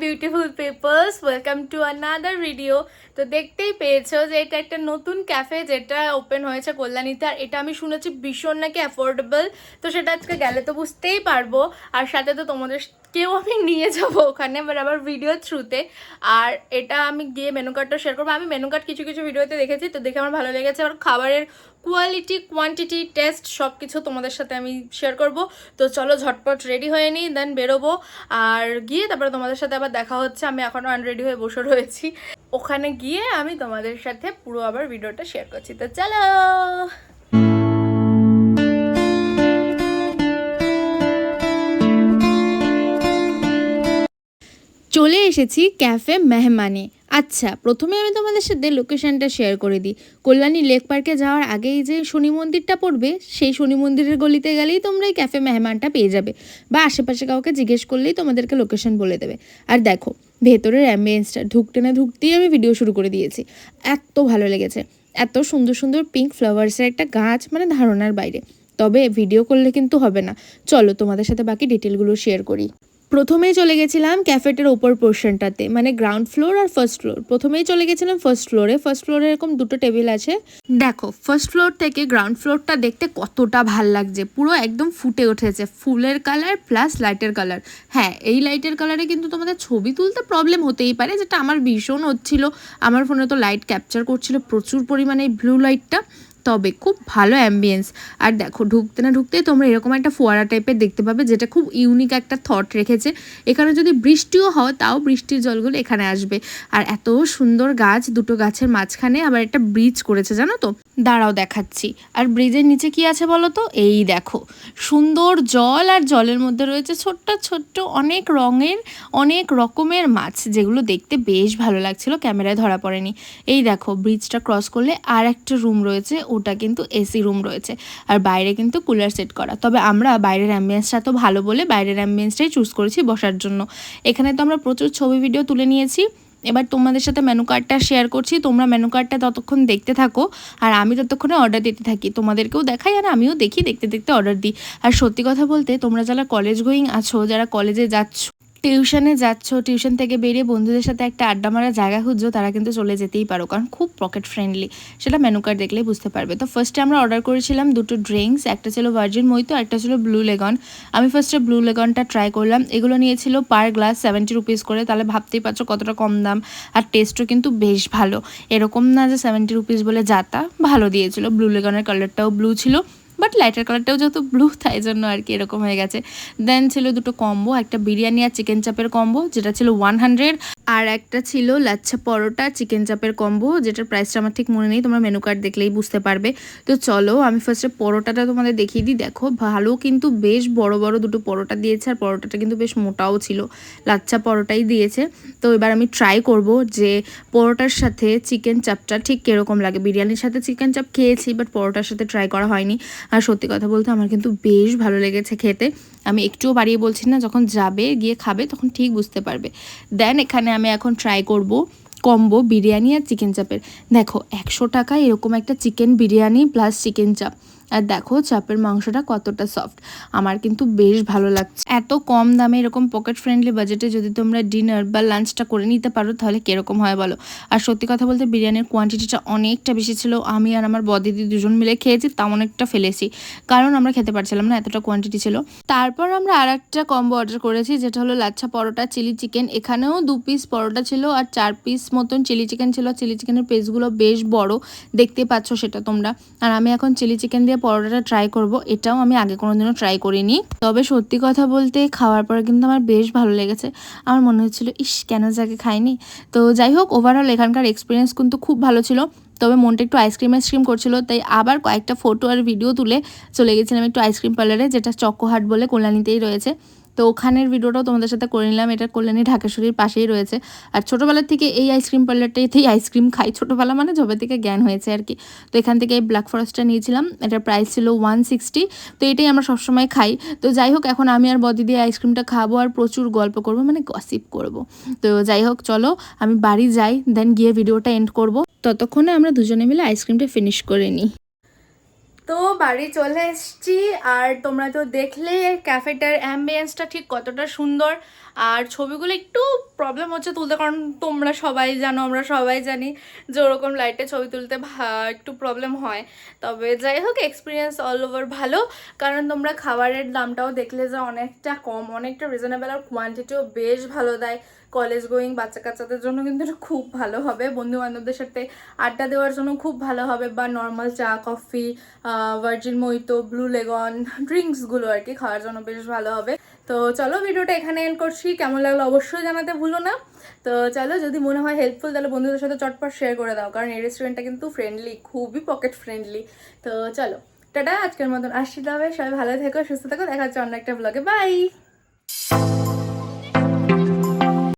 Beautiful peoples, welcome to another video. তো দেখতেই পেয়েছো যে এটা একটা নতুন ক্যাফে যেটা ওপেন হয়েছে কল্যাণীতে, আর এটা আমি শুনেছি ভীষণ নাকি অ্যাফোর্ডেবল। তো সেটা আজকে গেলে তো বুঝতেই পারবো, আর সাথে তো তোমাদের কেউ আমি নিয়ে যাবো ওখানে, বাট আবার ভিডিও থ্রুতে। আর এটা আমি গিয়ে মেনু কার্ডটা শেয়ার করবো। আমি মেনু কার্ড কিছু কিছু ভিডিওতে দেখেছি, তো দেখে আমার ভালো লেগেছে। আর খাবারের কোয়ালিটি, কোয়ান্টিটি, টেস্ট সব কিছু তোমাদের সাথে আমি শেয়ার করব। তো চলো ঝটপট রেডি হয়ে নিই, দেন বেরোবো। আর গিয়ে তারপরে তোমাদের সাথে আবার দেখা হচ্ছে। আমি এখনও আনরেডি হয়ে বসে রয়েছি, ওখানে গিয়ে আমি তোমাদের সাথে পুরো আবার ভিডিওটা শেয়ার করছি। তো চলো। চলে এসেছি ক্যাফে মেহমানে। আচ্ছা, প্রথমে আমি তোমাদের সাথে লোকেশনটা শেয়ার করে দিই। কল্যাণী লেক পার্কে যাওয়ার আগেই যে শনি মন্দিরটা পড়বে, সেই শনি মন্দিরের গলিতে গেলেই তোমরা এই ক্যাফে মেহমানটা পেয়ে যাবে, বা আশেপাশে কাউকে জিজ্ঞেস করলেই তোমাদেরকে লোকেশন বলে দেবে। আর দেখো ভেতরের অ্যাম্বিয়েন্সটা, ঢুকতে না ঢুকতেই আমি ভিডিও শুরু করে দিয়েছি। এত ভালো লেগেছে, এত সুন্দর সুন্দর পিঙ্ক ফ্লাওয়ার্সের একটা গাছ, মানে ধারণার বাইরে। তবে ভিডিও করলে কিন্তু হবে না, চলো তোমাদের সাথে বাকি ডিটেলগুলো শেয়ার করি। প্রথমেই চলে গেছিলাম ক্যাফেটের ওপর পোর্শনটাতে, মানে গ্রাউন্ড ফ্লোর আর ফার্স্ট ফ্লোর। প্রথমেই চলে গেছিলাম ফার্স্ট ফ্লোরে। ফার্স্ট ফ্লোরে এরকম দুটো টেবিল আছে। দেখো ফার্স্ট ফ্লোর থেকে গ্রাউন্ড ফ্লোরটা দেখতে কতটা ভাল লাগছে, পুরো একদম ফুটে উঠেছে ফুলের কালার প্লাস লাইটের কালার। হ্যাঁ, এই লাইটের কালারে কিন্তু তোমাদের ছবি তুলতে প্রবলেম হতেই পারে, যেটা আমার ভীষণ হচ্ছিল। আমার ফোনে তো লাইট ক্যাপচার করছিল প্রচুর পরিমাণে ব্লু লাইটটা, তবে খুব ভালো অ্যাম্বিয়েন্স। আর দেখো ঢুকতে না ঢুকতেই তোমরা এরকম একটা ফোয়ারা টাইপের দেখতে পাবে, যেটা খুব ইউনিক একটা থট রেখেছে। এখানে যদি বৃষ্টিও হয় তাও বৃষ্টির জলগুলো এখানে আসবে। আর এত সুন্দর গাছ, দুটো গাছের মাঝখানে আবার একটা ব্রিজ করেছে, জানো তো? দাঁড়াও দেখাচ্ছি। আর ব্রিজের নিচে কি আছে বলো তো? এই দেখো সুন্দর জল, আর জলের মধ্যে রয়েছে ছোট্ট ছোট্ট অনেক রঙের, অনেক রকমের মাছ, যেগুলো দেখতে বেশ ভালো লাগছিল, ক্যামেরায় ধরা পড়েনি। এই দেখো ব্রিজটা ক্রস করলে আর একটা রুম রয়েছে, ওটা কিন্তু এসি রুম রয়েছে। আর বাইরে কিন্তু কুলার সেট করা। তবে আমরা বাইরের অ্যাম্বিয়েন্সটা তো ভালো বলে বাইরের অ্যাম্বিয়েন্সটাই চুজ করেছি বসার জন্য। এখানে তো আমরা প্রচুর ছবি ভিডিও তুলে নিয়েছি। এবার তোমাদের সাথে মেনু কার্ডটা শেয়ার করছি, তোমরা মেনু কার্ডটা ততক্ষণ দেখতে থাকো, আর আমি ততক্ষণে অর্ডার দিতে থাকি। তোমাদেরকেও দেখাই আর আমিও দেখি, দেখতে দেখতে অর্ডার দিই। আর সত্যি কথা বলতে, তোমরা যারা কলেজ গোয়িং আছো, যারা কলেজে যাচ্ছ, টিউশনে যাচ্ছ, টিউশন থেকে বেরিয়ে বন্ধুদের সাথে একটা আড্ডা মারার জায়গা খুঁজছো, তারা কিন্তু চলে যেতেই পারো, কারণ খুব পকেট ফ্রেন্ডলি। সেটা মেনু কার্ড দেখলেই বুঝতে পারবে। তো ফার্স্টে আমরা অর্ডার করেছিলাম দুটো ড্রিঙ্কস, একটা ছিল ভার্জিন মইতো, একটা ছিল ব্লু লেগন। আমি ফার্স্টে ব্লু লেগনটা ট্রাই করলাম। এগুলো নিয়েছিল পার গ্লাস 70 রুপিস করে, তাহলে ভাবতেই পারছো কতটা কম দাম। আর টেস্টও কিন্তু বেশ ভালো, এরকম না যে 70 রুপিস বলে যাতা, ভালো দিয়েছিল। ব্লু লেগনের কালারটাও ব্লু ছিল, বাট লাইটার কালারটাও যেহেতু ব্লু, তাই জন্য আর কি এরকম হয়ে গেছে। দেন ছিল দুটো কম্বো, একটা বিরিয়ানি আর চিকেন চাপের কম্বো, যেটা ছিল 100, আর একটা ছিল লাচ্ছা পরোটা চিকেন চাপের কম্বো, যেটার প্রাইসটা আমার ঠিক মনে নেই, তোমরা মেনু কার্ড দেখলেই বুঝতে পারবে। তো চলো আমি ফার্স্টে পরোটাটা তোমাদের দেখিয়ে দিই। দেখো ভালো, কিন্তু বেশ বড় বড় দুটো পরোটা দিয়েছে, আর পরোটাটা কিন্তু বেশ মোটাও ছিল, লাচ্ছা পরোটাই দিয়েছে। তো এবার আমি ট্রাই করব যে পরোটার সাথে চিকেন চাপটা ঠিক কীরকম লাগে। বিরিয়ানির সাথে চিকেন চাপ খেয়েছি, বাট পরোটার সাথে ট্রাই করা হয়নি। আর সত্যি কথা বলতে আমার কিন্তু বেশ ভালো লেগেছে খেতে। আমি একটুও বাড়িয়ে বলছি না, যখন যাবে গিয়ে খাবে তখন ঠিক বুঝতে পারবে। দেন এখানে আমি এখন ট্রাই করব কম্বো বিরিয়ানি আর চিকেন চাপের। দেখো 100 টাকায় এরকম একটা চিকেন বিরিয়ানি প্লাস চিকেন চাপ, আর দেখো চাপের মাংসটা কতটা সফট। আমার কিন্তু বেশ ভালো লাগছে। এত কম দামে এরকম পকেট ফ্রেন্ডলি বাজেটে যদি তোমরা ডিনার বা লাঞ্চটা করে নিতে পারো, তাহলে কীরকম হয় বলো? আর সত্যি কথা বলতে বিরিয়ানির কোয়ান্টিটিটা অনেকটা বেশি ছিল। আমি আর আমার বদিদি দুজন মিলে খেয়েছি, তাও অনেকটা ফেলেছি, কারণ আমরা খেতে পারছিলাম না, এতটা কোয়ান্টিটি ছিল। তারপর আমরা আর একটা কম্বো অর্ডার করেছি, যেটা হলো লাচ্ছা পরোটা চিলি চিকেন। এখানেও 2 পিস পরোটা ছিল আর 4 পিস মতন চিলি চিকেন ছিল। চিলি চিকেনের পিসগুলো বেশ বড়, দেখতে পাচ্ছ সেটা তোমরা। আর আমি এখন চিলি চিকেন দিয়ে পরোটাটা ট্রাই করব। এটাও আমি আগে কোনোদিনও ট্রাই করিনি, তবে সত্যি কথা বলতে খাওয়ার পরে কিন্তু আমার বেশ ভালো লেগেছে। আমার মনে হচ্ছিল ইস, কেন যাকে খাইনি। তো যাই হোক, ওভারঅল এখানকার এক্সপিরিয়েন্স কিন্তু খুব ভালো ছিল। তবে মনটা একটু আইসক্রিম করছিল, তাই আবার কয়েকটা ফটো আর ভিডিও তুলে চলে গেছিলাম একটু আইসক্রিম পার্লারে, যেটা চক্কোহাট বলে কল্যাণীতেই রয়েছে। তো ওখানের ভিডিওটাও তোমাদের সাথে করে নিলাম। এটা কল্যাণী ঢাকেশ্বরীর পাশেই রয়েছে। আর ছোটোবেলার থেকে এই আইসক্রিম পার্লারটাতেই আইসক্রিম খাই, ছোটোবেলা মানে যবে থেকে জ্ঞান হয়েছে আর কি। তো এখান থেকে এই ব্ল্যাক ফরেস্টটা নিয়েছিলাম, এটার প্রাইস ছিল 160। তো এটাই আমরা সবসময় খাই। তো যাই হোক, এখন আমি আর বদি দিয়ে আইসক্রিমটা খাবো আর প্রচুর গল্প করবো, মানে গসিপ করব। তো যাই হোক চলো আমি বাড়ি যাই, দেন গিয়ে ভিডিওটা এন্ড করব। ততক্ষণে আমরা দুজনে মিলে আইসক্রিমটা ফিনিশ করে নিই। তো বাড়ি চলে এসেছি, আর তোমরা তো দেখলে ক্যাফেটার অ্যাম্বিয়েন্সটা ঠিক কতটা সুন্দর। আর ছবিগুলো একটু প্রবলেম হচ্ছে তুলতে, কারণ তোমরা সবাই জানো, আমরা সবাই জানি যে ওরকম লাইটে ছবি তুলতে একটু প্রবলেম হয়। তবে যাই হোক, এক্সপিরিয়েন্স অল ওভার ভালো, কারণ তোমরা খাবারের দামটাও দেখলে যে অনেকটা কম, অনেকটা রিজনেবল, আর কোয়ান্টিটিও বেশ ভালো দেয়। কলেজ গোয়িং বাচ্চা কাচ্চাদের জন্য কিন্তু এটা খুব ভালো হবে, বন্ধু বান্ধবদের সাথে আড্ডা দেওয়ার জন্য খুব ভালো হবে, বা নর্মাল চা কফি, ভার্জিন মইতো, ব্লু লেগন ড্রিঙ্কসগুলো আর কি খাওয়ার জন্য বেশ ভালো হবে। তো চলো ভিডিওটা এখানে এন্ড করছি, কেমন লাগলো অবশ্যই জানাতে ভুলো না। তো চলো, যদি মনে হয় হেল্পফুল তাহলে বন্ধুদের সাথে চটপট শেয়ার করে দাও, কারণ এই রেস্টুরেন্টটা কিন্তু ফ্রেন্ডলি, খুবই পকেট ফ্রেন্ডলি। তো চলো, টাটা, আজকের মতন আসছি, তবে সবাই ভালো থেকো, সুস্থ থেকো, দেখা হচ্ছে অন্য একটা ব্লগে, বাই।